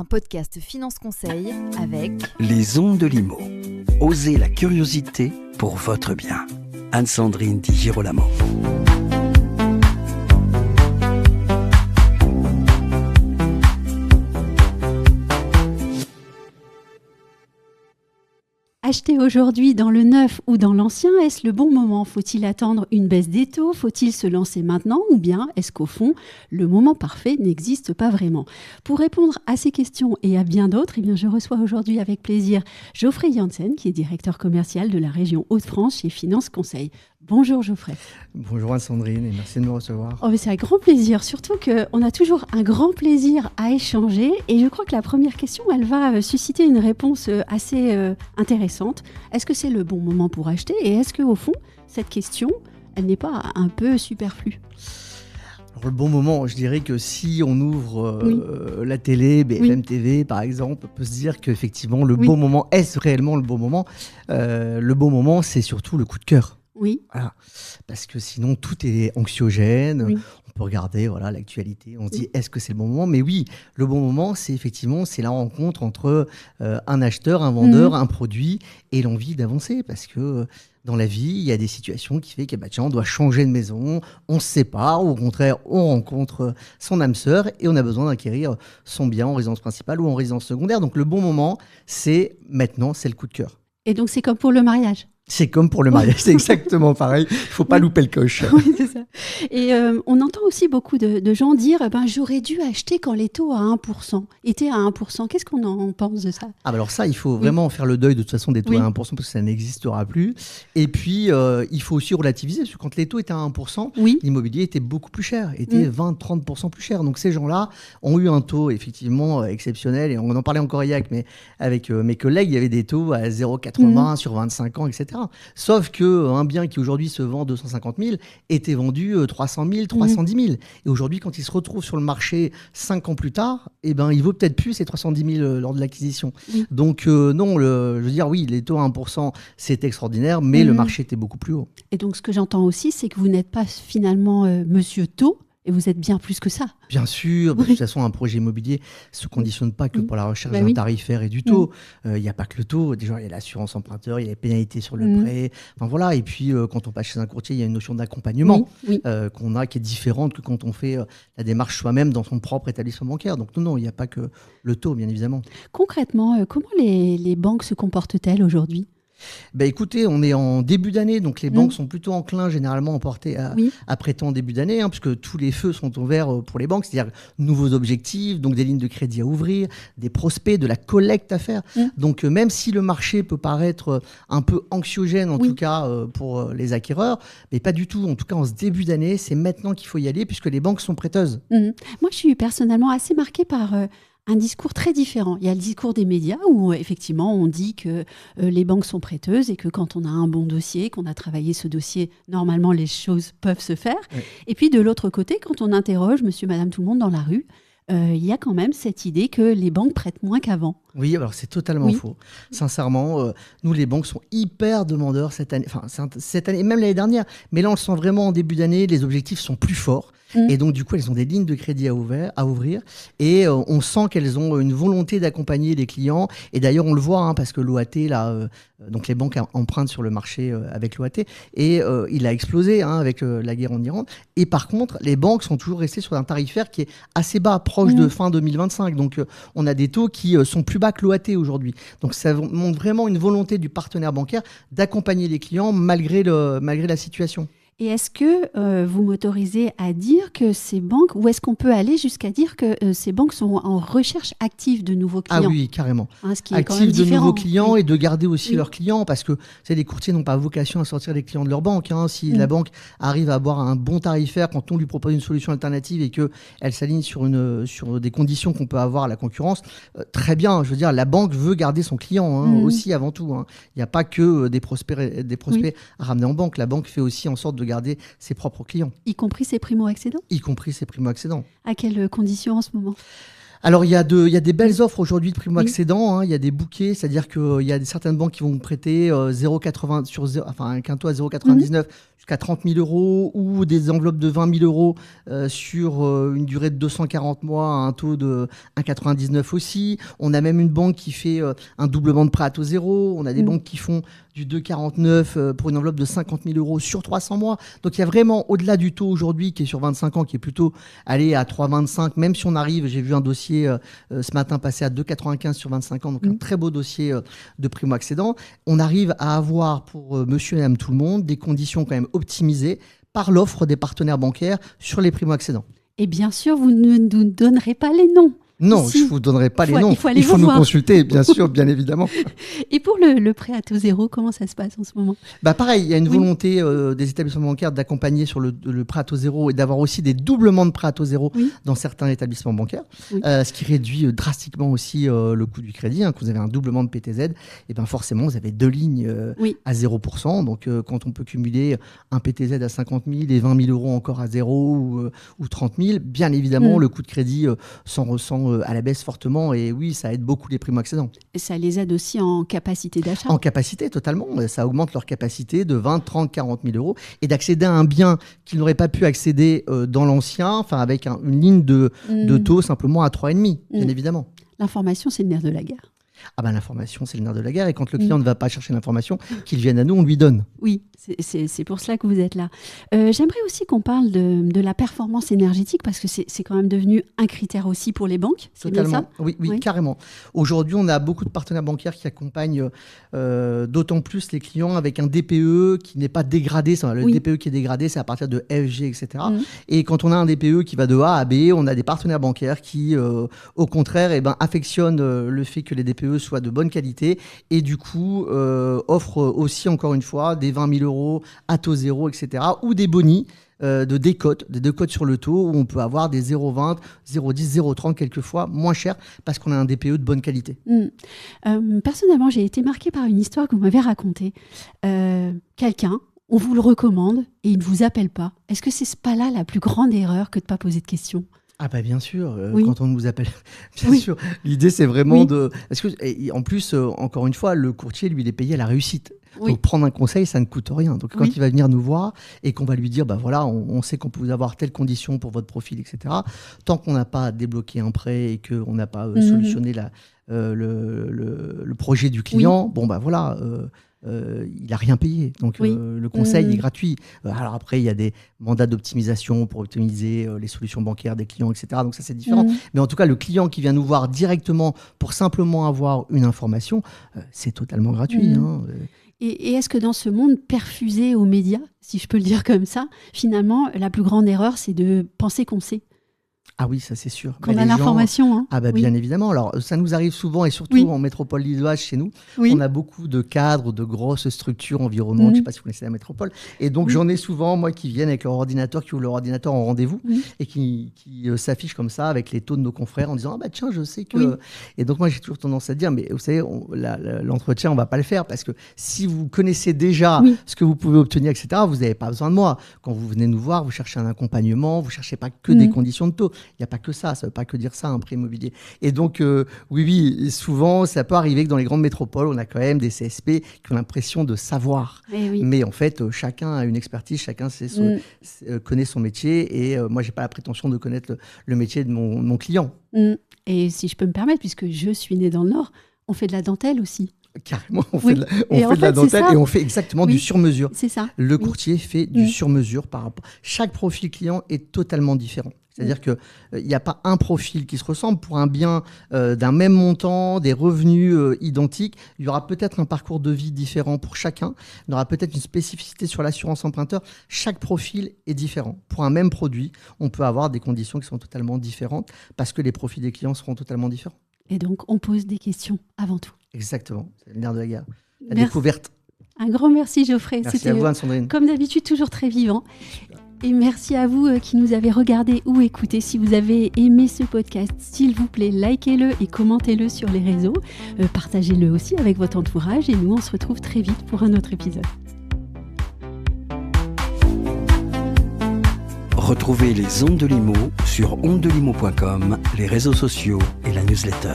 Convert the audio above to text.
un podcast Finance Conseil avec Les ondes de l'IMO. Osez la curiosité pour votre bien. Anne-Sandrine Di Girolamo. Acheter aujourd'hui dans le neuf ou dans l'ancien, est-ce le bon moment ? Faut-il attendre une baisse des taux ? Faut-il se lancer maintenant ? Ou bien est-ce qu'au fond, le moment parfait n'existe pas vraiment ? Pour répondre à ces questions et à bien d'autres, je reçois aujourd'hui avec plaisir Geoffrey Janssen, qui est directeur commercial de la région Hauts-de-France chez Finance Conseil. Bonjour Geoffrey. Bonjour Anne-Sandrine et merci de me recevoir. C'est avec grand plaisir, surtout qu'on a toujours un grand plaisir à échanger et je crois que la première question, elle va susciter une réponse assez intéressante. Est-ce que c'est le bon moment pour acheter et est-ce qu'au fond, cette question, elle n'est pas un peu superflue ? Alors, le bon moment, je dirais que si on ouvre la télé, BFM TV par exemple, on peut se dire qu'effectivement le bon moment, est-ce réellement le bon moment ? Le bon moment, c'est surtout le coup de cœur. Oui. Voilà. Parce que sinon, tout est anxiogène. Oui. On peut regarder l'actualité. On se dit, est-ce que c'est le bon moment ? Mais oui, le bon moment, c'est la rencontre entre un acheteur, un vendeur, un produit et l'envie d'avancer. Parce que dans la vie, il y a des situations qui font que on doit changer de maison, on se sépare, ou au contraire, on rencontre son âme sœur et on a besoin d'acquérir son bien en résidence principale ou en résidence secondaire. Donc le bon moment, c'est maintenant, c'est le coup de cœur. Et donc c'est comme pour le mariage ? C'est comme pour le mariage, c'est exactement pareil. Il ne faut pas louper le coche. Oui, c'est ça. Et on entend aussi beaucoup de gens dire j'aurais dû acheter quand les taux étaient à 1%. Qu'est-ce qu'on en pense de ça ? Alors ça, il faut vraiment faire le deuil de toute façon des taux à 1% parce que ça n'existera plus. Et puis, il faut aussi relativiser parce que quand les taux étaient à 1%, l'immobilier était beaucoup plus cher, était 20-30% plus cher. Donc ces gens-là ont eu un taux effectivement exceptionnel. Et on en parlait encore hier avec mes collègues, il y avait des taux à 0,80 sur 25 ans, etc. Sauf qu'un bien qui aujourd'hui se vend 250 000 était vendu 300 000, 310 000. Et aujourd'hui, quand il se retrouve sur le marché 5 ans plus tard, il vaut peut-être plus ces 310 000 lors de l'acquisition. Donc non, je veux dire, oui, les taux à 1%, c'est extraordinaire, mais le marché était beaucoup plus haut. Et donc, ce que j'entends aussi, c'est que vous n'êtes pas finalement monsieur taux, et vous êtes bien plus que ça. Bien sûr, de toute façon, un projet immobilier ne se conditionne pas que pour la recherche d'un tarifaire et du taux. Il n'y a pas que le taux. Déjà, il y a l'assurance emprunteur, il y a les pénalités sur le prêt. Enfin, voilà. Et puis, quand on passe chez un courtier, il y a une notion d'accompagnement qu'on a qui est différente que quand on fait la démarche soi-même dans son propre établissement bancaire. Donc non, il n'y a pas que le taux, bien évidemment. Concrètement, comment les banques se comportent-elles aujourd'hui ? Écoutez, on est en début d'année, donc les banques sont plutôt enclins généralement à prêter en début d'année, puisque tous les feux sont ouverts pour les banques, c'est-à-dire nouveaux objectifs, donc des lignes de crédit à ouvrir, des prospects, de la collecte à faire. Donc même si le marché peut paraître un peu anxiogène, en tout cas pour les acquéreurs, mais pas du tout. En tout cas, en ce début d'année, c'est maintenant qu'il faut y aller, puisque les banques sont prêteuses. Moi, je suis personnellement assez marquée par un discours très différent. Il y a le discours des médias où effectivement on dit que les banques sont prêteuses et que quand on a un bon dossier, qu'on a travaillé ce dossier, normalement les choses peuvent se faire. Et puis de l'autre côté, quand on interroge monsieur, madame, tout le monde dans la rue, il y a quand même cette idée que les banques prêtent moins qu'avant. Oui, alors c'est totalement faux. Sincèrement, nous, les banques sont hyper demandeurs cette année, et même l'année dernière. Mais là, on le sent vraiment en début d'année, les objectifs sont plus forts. Et donc, du coup, elles ont des lignes de crédit à ouvrir. Et on sent qu'elles ont une volonté d'accompagner les clients. Et d'ailleurs, on le voit, parce que l'OAT, donc les banques empruntent sur le marché avec l'OAT. Et il a explosé avec la guerre en Iran. Et par contre, les banques sont toujours restées sur un tarifaire qui est assez bas, proche de fin 2025. Donc, on a des taux qui sont plus bas que l'OAT aujourd'hui. Donc, ça montre vraiment une volonté du partenaire bancaire d'accompagner les clients malgré la situation. Et est-ce que vous m'autorisez à dire que ces banques, ou est-ce qu'on peut aller jusqu'à dire que ces banques sont en recherche active de nouveaux clients ? Ah oui, carrément. Ce qui est quand même active de différent. Nouveaux clients et de garder aussi leurs clients, parce que les courtiers n'ont pas vocation à sortir les clients de leur banque. Si la banque arrive à avoir un bon tarifaire, quand on lui propose une solution alternative et qu'elle s'aligne sur des conditions qu'on peut avoir à la concurrence, très bien. Je veux dire, la banque veut garder son client aussi avant tout. Il n'y a pas que des prospects à ramener en banque. La banque fait aussi en sorte de garder ses propres clients. Y compris ses primo-accédants ? Y compris ses primo-accédants. À quelles conditions en ce moment ? Alors, il y a des belles offres aujourd'hui de primo-accédants. Il y a des bouquets, c'est-à-dire qu'il y a certaines banques qui vont prêter 0,80 avec un taux à 0,99 jusqu'à 30 000 € ou des enveloppes de 20 000 € sur une durée de 240 mois à un taux de 1,99 aussi. On a même une banque qui fait un doublement de prêt à taux zéro. On a des banques qui font du 2,49 pour une enveloppe de 50 000 € sur 300 mois. Donc il y a vraiment, au-delà du taux aujourd'hui qui est sur 25 ans, qui est plutôt allé à 3,25, même si on arrive, j'ai vu un dossier ce matin passer à 2,95 sur 25 ans, donc un très beau dossier de primo-accédant. On arrive à avoir pour monsieur et madame tout le monde des conditions quand même optimisées par l'offre des partenaires bancaires sur les primo-accédants. Et bien sûr, vous ne nous donnerez pas les noms. Non, Ici, je ne vous donnerai pas les noms. Il faut nous voir. consulter, bien sûr, bien évidemment. Et pour le prêt à taux zéro, comment ça se passe en ce moment ? Pareil, il y a une volonté des établissements bancaires d'accompagner sur le prêt à taux zéro et d'avoir aussi des doublements de prêt à taux zéro dans certains établissements bancaires, ce qui réduit drastiquement aussi le coût du crédit. Quand vous avez un doublement de PTZ, et forcément, vous avez 2 lignes à 0%. Donc, quand on peut cumuler un PTZ à 50 000 et 20 000 € encore à 0 ou 30 000, bien évidemment, le coût de crédit s'en ressent à la baisse fortement, et oui, ça aide beaucoup les primo-accédants. Et ça les aide aussi en capacité d'achat. En capacité, totalement. Ça augmente leur capacité de 20, 30, 40 000 € et d'accéder à un bien qu'ils n'auraient pas pu accéder dans l'ancien, avec une ligne de taux simplement à 3,5, bien évidemment. L'information, c'est le nerf de la guerre. L'information, c'est le nerf de la guerre, et quand le client ne va pas chercher l'information, qu'il vienne à nous, on lui donne. Oui, c'est pour cela que vous êtes là. J'aimerais aussi qu'on parle de la performance énergétique, parce que c'est quand même devenu un critère aussi pour les banques. C'est bien ça ? Oui, carrément. Aujourd'hui, on a beaucoup de partenaires bancaires qui accompagnent d'autant plus les clients avec un DPE qui n'est pas dégradé. Le DPE qui est dégradé, c'est à partir de FG, etc. Et quand on a un DPE qui va de A à B, on a des partenaires bancaires qui, au contraire, affectionnent le fait que les DPE soient de bonne qualité, et du coup offrent aussi, encore une fois, des 20 000 € à taux zéro, etc. ou des bonis de décote sur le taux, où on peut avoir des 0,20, 0,10, 0,30 quelquefois, moins cher, parce qu'on a un DPE de bonne qualité. Personnellement, j'ai été marquée par une histoire que vous m'avez racontée. Quelqu'un, on vous le recommande et il ne vous appelle pas. Est-ce que c'est pas là la plus grande erreur que de ne pas poser de questions ? Bien sûr, quand on nous appelle, bien sûr. L'idée, c'est vraiment de... Parce que, en plus, encore une fois, le courtier, lui, il est payé à la réussite. Donc, prendre un conseil, ça ne coûte rien. Donc, quand il va venir nous voir et qu'on va lui dire, voilà, on sait qu'on peut vous avoir telle condition pour votre profil, etc. Tant qu'on n'a pas débloqué un prêt et qu'on n'a pas solutionné le projet du client, voilà... il n'a rien payé, donc le conseil est gratuit. Alors après, il y a des mandats d'optimisation pour optimiser les solutions bancaires des clients, etc. Donc ça, c'est différent. Mais en tout cas, le client qui vient nous voir directement pour simplement avoir une information, c'est totalement gratuit. Et est-ce que dans ce monde perfusé aux médias, si je peux le dire comme ça, finalement, la plus grande erreur, c'est de penser qu'on sait ? Ah oui, ça c'est sûr. Qu'on a l'information. Bien évidemment. Alors ça nous arrive souvent, et surtout en métropole lilloise chez nous. On a beaucoup de cadres, de grosses structures environnantes. Je ne sais pas si vous connaissez la métropole. Et donc j'en ai souvent, moi, qui viennent avec leur ordinateur, qui ouvrent leur ordinateur en rendez-vous et qui s'affichent comme ça avec les taux de nos confrères en disant tiens, je sais que... Et donc moi j'ai toujours tendance à dire, mais vous savez, l'entretien, on ne va pas le faire, parce que si vous connaissez déjà ce que vous pouvez obtenir, etc., vous n'avez pas besoin de moi. Quand vous venez nous voir, vous cherchez un accompagnement, vous ne cherchez pas que des conditions de taux. Il n'y a pas que ça ne veut pas que dire ça, un prêt immobilier. Et donc, souvent, ça peut arriver que dans les grandes métropoles, on a quand même des CSP qui ont l'impression de savoir. Mais en fait, chacun a une expertise, chacun connaît son métier. Et moi, je n'ai pas la prétention de connaître le métier de mon client. Et si je peux me permettre, puisque je suis née dans le Nord, on fait de la dentelle aussi. Carrément, on fait de la dentelle, et on fait exactement du sur-mesure. C'est ça. Le courtier fait du sur-mesure par rapport. Chaque profil client est totalement différent. C'est-à-dire qu'il n'y a pas un profil qui se ressemble. Pour un bien d'un même montant, des revenus identiques, il y aura peut-être un parcours de vie différent pour chacun. Il y aura peut-être une spécificité sur l'assurance emprunteur. Chaque profil est différent. Pour un même produit, on peut avoir des conditions qui sont totalement différentes, parce que les profils des clients seront totalement différents. Et donc, on pose des questions avant tout. Exactement. C'est le nerf de la guerre. La découverte. Un grand merci, Geoffrey. Merci à vous, Anne-Sandrine. Comme d'habitude, toujours très vivant. Et merci à vous qui nous avez regardés ou écoutés. Si vous avez aimé ce podcast, s'il vous plaît, likez-le et commentez-le sur les réseaux. Partagez-le aussi avec votre entourage. Et nous, on se retrouve très vite pour un autre épisode. Retrouvez les Ondes de Limo sur ondedelimo.com, les réseaux sociaux et la newsletter.